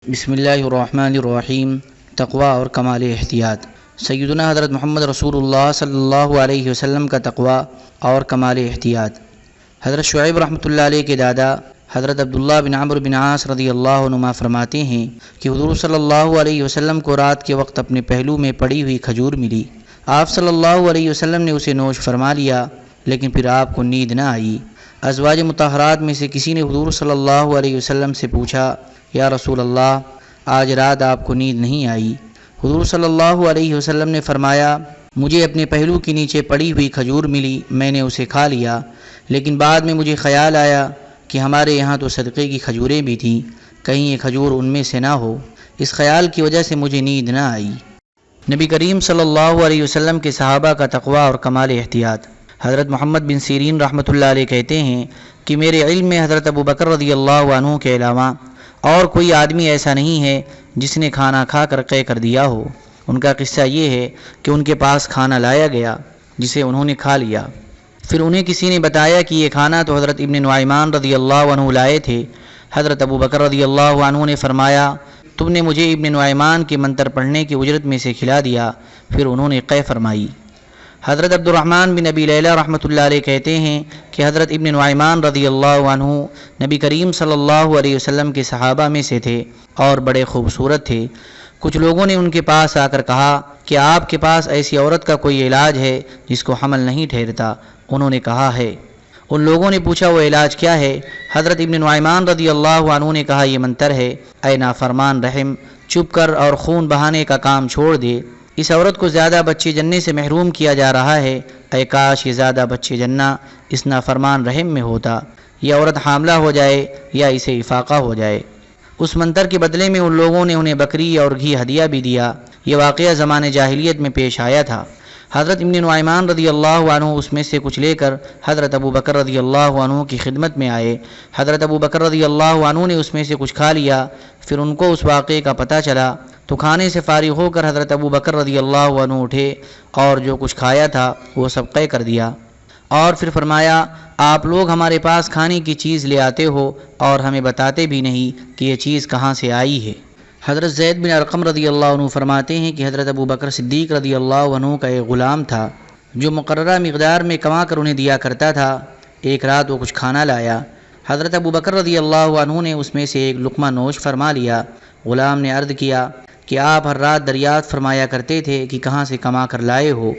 بسم اللہ الرحمن الرحیم۔ تقوی اور کمال احتیاط۔ سیدنا حضرت محمد رسول اللہ صلی اللہ علیہ وسلم کا تقوی اور کمال احتیاط۔ حضرت شعیب رحمۃ اللہ علیہ کے دادا حضرت عبداللہ بن عمرو بن عاص رضی اللہ عنہما فرماتے ہیں کہ حضور صلی اللہ علیہ وسلم کو رات کے وقت اپنے پہلو میں پڑی ہوئی کھجور ملی۔ آپ صلی اللہ علیہ وسلم نے اسے نوش فرما لیا، لیکن پھر آپ کو نیند نہ آئی۔ ازواج مطہرات میں سے کسی نے حضور صلی اللہ علیہ وسلم سے پوچھا، یا رسول اللہ، آج رات آپ کو نیند نہیں آئی؟ حضور صلی اللہ علیہ وسلم نے فرمایا، مجھے اپنے پہلو کے نیچے پڑی ہوئی کھجور ملی، میں نے اسے کھا لیا، لیکن بعد میں مجھے خیال آیا کہ ہمارے یہاں تو صدقے کی کھجوریں بھی تھیں، کہیں یہ کھجور ان میں سے نہ ہو۔ اس خیال کی وجہ سے مجھے نیند نہ آئی۔ نبی کریم صلی اللہ علیہ وسلم کے صحابہ کا تقوی اور کمال احتیاط۔ حضرت محمد بن سیرین رحمۃ اللہ علیہ کہتے ہیں کہ میرے علم میں حضرت ابو بکر رضی اللہ عنہ کے علاوہ اور کوئی آدمی ایسا نہیں ہے جس نے کھانا کھا کر قے کر دیا ہو۔ ان کا قصہ یہ ہے کہ ان کے پاس کھانا لایا گیا جسے انہوں نے کھا لیا، پھر انہیں کسی نے بتایا کہ یہ کھانا تو حضرت ابن نعیمان رضی اللہ عنہ لائے تھے۔ حضرت ابو بکر رضی اللہ عنہ نے فرمایا، تم نے مجھے ابن نعیمان کے منتر پڑھنے کی اجرت میں سے کھلا دیا۔ پھر انہوں نے قے فرمائی۔ حضرت عبد الرحمن بن ابی لیلہ رحمۃ اللہ علیہ کہتے ہیں کہ حضرت ابن نعیمان رضی اللہ عنہ نبی کریم صلی اللہ علیہ وسلم کے صحابہ میں سے تھے اور بڑے خوبصورت تھے۔ کچھ لوگوں نے ان کے پاس آ کر کہا کہ آپ کے پاس ایسی عورت کا کوئی علاج ہے جس کو حمل نہیں ٹھہرتا؟ انہوں نے کہا ہے۔ ان لوگوں نے پوچھا، وہ علاج کیا ہے؟ حضرت ابن نعیمان رضی اللہ عنہ نے کہا، یہ منتر ہے، اے نافرمان رحم، چپ کر اور خون بہانے کا کام چھوڑ دے۔ اس عورت کو زیادہ بچے جننے سے محروم کیا جا رہا ہے، اے کاش یہ زیادہ بچے جنہ اس نافرمان رحم میں ہوتا، یہ عورت حاملہ ہو جائے یا اسے افاقہ ہو جائے۔ اس منتر کے بدلے میں ان لوگوں نے انہیں بکری اور گھی ہدیہ بھی دیا۔ یہ واقعہ زمانے جاہلیت میں پیش آیا تھا۔ حضرت ابن نعیمان رضی اللہ عنہ اس میں سے کچھ لے کر حضرت ابو بکر رضی اللہ عنہ کی خدمت میں آئے۔ حضرت ابو بکر رضی اللہ عنہ نے اس میں سے کچھ کھا لیا۔ پھر ان کو اس واقعے کا پتہ چلا تو کھانے سے فارغ ہو کر حضرت ابو بکر رضی اللہ عنہ اٹھے اور جو کچھ کھایا تھا وہ سب قے کر دیا، اور پھر فرمایا، آپ لوگ ہمارے پاس کھانے کی چیز لے آتے ہو اور ہمیں بتاتے بھی نہیں کہ یہ چیز کہاں سے آئی ہے۔ حضرت زید بن ارقم رضی اللہ عنہ فرماتے ہیں کہ حضرت ابو بکر صدیق رضی اللہ عنہ کا ایک غلام تھا جو مقررہ مقدار میں کما کر انہیں دیا کرتا تھا۔ ایک رات وہ کچھ کھانا لایا، حضرت ابو بکر رضی اللہ عنہ نے اس میں سے ایک لقمہ نوش فرما لیا۔ غلام نے عرض کیا کہ آپ ہر رات دریافت فرمایا کرتے تھے کہ کہاں سے کما کر لائے ہو،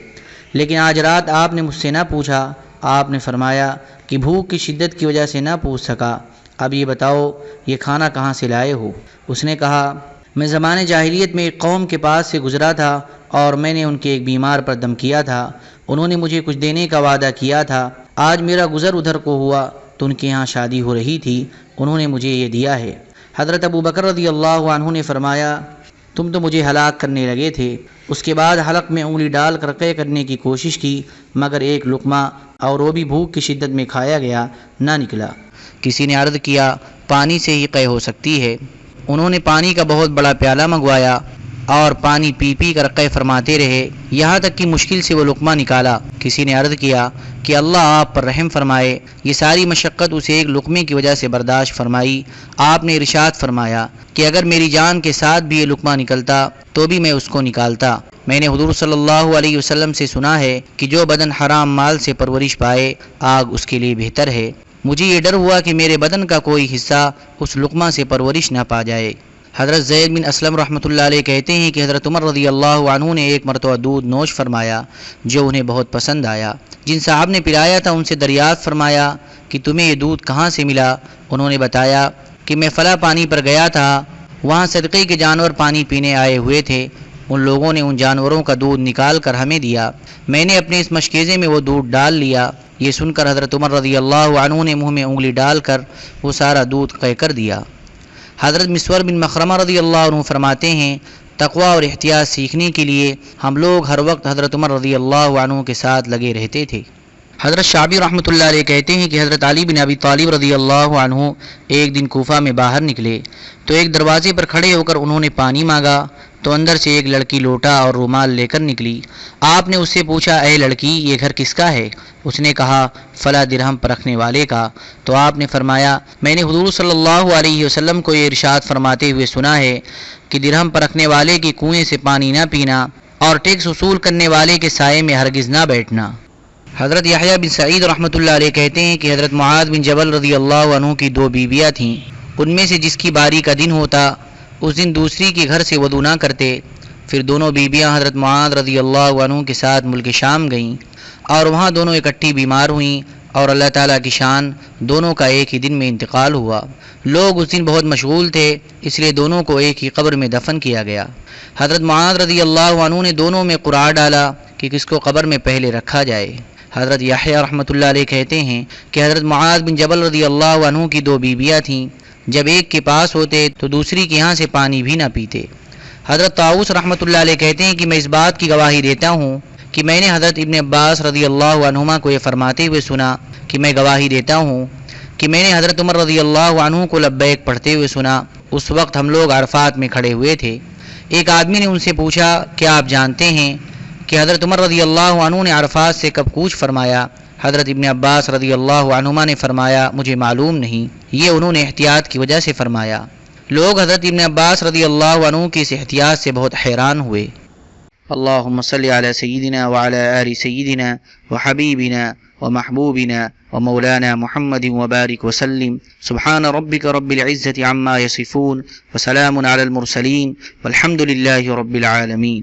لیکن آج رات آپ نے مجھ سے نہ پوچھا۔ آپ نے فرمایا کہ بھوک کی شدت کی وجہ سے نہ پوچھ سکا، اب یہ بتاؤ یہ کھانا کہاں سے لائے ہو؟ اس نے کہا، میں زمانے جاہلیت میں ایک قوم کے پاس سے گزرا تھا اور میں نے ان کے ایک بیمار پر دم کیا تھا، انہوں نے مجھے کچھ دینے کا وعدہ کیا تھا، آج میرا گزر ادھر کو ہوا تو ان کے یہاں شادی ہو رہی تھی، انہوں نے مجھے یہ دیا ہے۔ حضرت ابو بکر رضی اللہ عنہ نے فرمایا، تم تو مجھے ہلاک کرنے لگے تھے۔ اس کے بعد حلق میں انگلی ڈال کر قے کرنے کی کوشش کی، مگر ایک لقمہ اور وہ بھی بھوک کی شدت میں کھایا گیا، نہ نکلا۔ کسی نے عرض کیا، پانی سے ہی قے ہو سکتی ہے؟ انہوں نے پانی کا بہت بڑا پیالہ منگوایا اور پانی پی پی کر قے فرماتے رہے، یہاں تک کہ مشکل سے وہ لقمہ نکالا۔ کسی نے عرض کیا کہ اللہ آپ پر رحم فرمائے، یہ ساری مشقت اسے ایک لقمے کی وجہ سے برداشت فرمائی۔ آپ نے ارشاد فرمایا کہ اگر میری جان کے ساتھ بھی یہ لقمہ نکلتا تو بھی میں اس کو نکالتا۔ میں نے حضور صلی اللہ علیہ وسلم سے سنا ہے کہ جو بدن حرام مال سے پرورش پائے آگ اس کے لیے بہتر ہے۔ مجھے یہ ڈر ہوا کہ میرے بدن کا کوئی حصہ اس لقمہ سے پرورش نہ پا جائے۔ حضرت زید بن اسلم رحمۃ اللہ علیہ کہتے ہیں کہ حضرت عمر رضی اللہ عنہ نے ایک مرتبہ دودھ نوش فرمایا جو انہیں بہت پسند آیا۔ جن صاحب نے پلایا تھا ان سے دریافت فرمایا کہ تمہیں یہ دودھ کہاں سے ملا؟ انہوں نے بتایا کہ میں فلاں پانی پر گیا تھا، وہاں صدقے کے جانور پانی پینے آئے ہوئے تھے، ان لوگوں نے ان جانوروں کا دودھ نکال کر ہمیں دیا، میں نے اپنے اس مشکیزے میں وہ دودھ ڈال لیا۔ یہ سن کر حضرت عمر رضی اللہ عنہ نے منہ میں انگلی ڈال کر وہ سارا دودھ قے کر دیا۔ حضرت مسور بن مخرمہ رضی اللہ عنہ فرماتے ہیں، تقوی اور احتیاط سیکھنے کے لیے ہم لوگ ہر وقت حضرت عمر رضی اللہ عنہ کے ساتھ لگے رہتے تھے۔ حضرت شعبی رحمۃ اللہ علیہ کہتے ہیں کہ حضرت علی بن ابی طالب رضی اللہ عنہ ایک دن کوفہ میں باہر نکلے تو ایک دروازے پر کھڑے ہو کر انہوں نے پانی مانگا تو اندر سے ایک لڑکی لوٹا اور رومال لے کر نکلی۔ آپ نے اس سے پوچھا، اے لڑکی، یہ گھر کس کا ہے؟ اس نے کہا، فلاں درہم پر رکھنے والے کا۔ تو آپ نے فرمایا، میں نے حضور صلی اللہ علیہ وسلم کو یہ ارشاد فرماتے ہوئے سنا ہے کہ درہم پر رکھنے والے کے کنویں سے پانی نہ پینا اور ٹیکس وصول کرنے والے کے سائے میں ہرگز نہ بیٹھنا۔ حضرت یحییٰ بن سعید رحمۃ اللہ علیہ کہتے ہیں کہ حضرت معاذ بن جبل رضی اللہ عنہ کی 2 بیویاں تھیں، ان میں سے جس کی باری کا دن ہوتا اس دن دوسری کے گھر سے وضو نہ کرتے۔ پھر دونوں بیویاں حضرت معاذ رضی اللہ عنہ کے ساتھ ملک شام گئیں اور وہاں دونوں اکٹھی بیمار ہوئیں اور اللہ تعالیٰ کی شان دونوں کا ایک ہی دن میں انتقال ہوا۔ لوگ اس دن بہت مشغول تھے، اس لیے دونوں کو ایک ہی قبر میں دفن کیا گیا۔ حضرت معاذ رضی اللہ عنہ نے دونوں میں قرعہ ڈالا کہ کس کو قبر میں پہلے رکھا جائے۔ حضرت یحییٰ رحمۃ اللہ علیہ کہتے ہیں کہ حضرت معاذ بن جبل رضی اللہ عنہ کی 2 بیویاں تھیں، جب ایک کے پاس ہوتے تو دوسری کے یہاں سے پانی بھی نہ پیتے۔ حضرت طاؤس رحمۃ اللہ علیہ کہتے ہیں کہ میں اس بات کی گواہی دیتا ہوں کہ میں نے حضرت ابن عباس رضی اللہ عنہما کو یہ فرماتے ہوئے سنا کہ میں گواہی دیتا ہوں کہ میں نے حضرت عمر رضی اللہ عنہ کو لبیک پڑھتے ہوئے سنا۔ اس وقت ہم لوگ عرفات میں کھڑے ہوئے تھے۔ ایک آدمی نے ان سے پوچھا، کیا آپ جانتے ہیں کہ حضرت عمر رضی اللہ عنہ نے عرفات سے کب کوچ فرمایا؟ حضرت ابن عباس رضی اللہ عنہما نے فرمایا، مجھے معلوم نہیں، یہ انہوں نے احتیاط کی وجہ سے فرمایا۔ لوگ حضرت ابن عباس رضی اللہ عنہ کی اس احتیاط سے بہت حیران ہوئے۔ اللہم صلی علی سیدنا وعلی آل سیدنا وحبیبنا ومحبوبنا ومولانا محمد وبارک وسلم۔ سبحان ربک رب العزة عما یصفون وسلام علی المرسلین والحمد للہ رب العالمین۔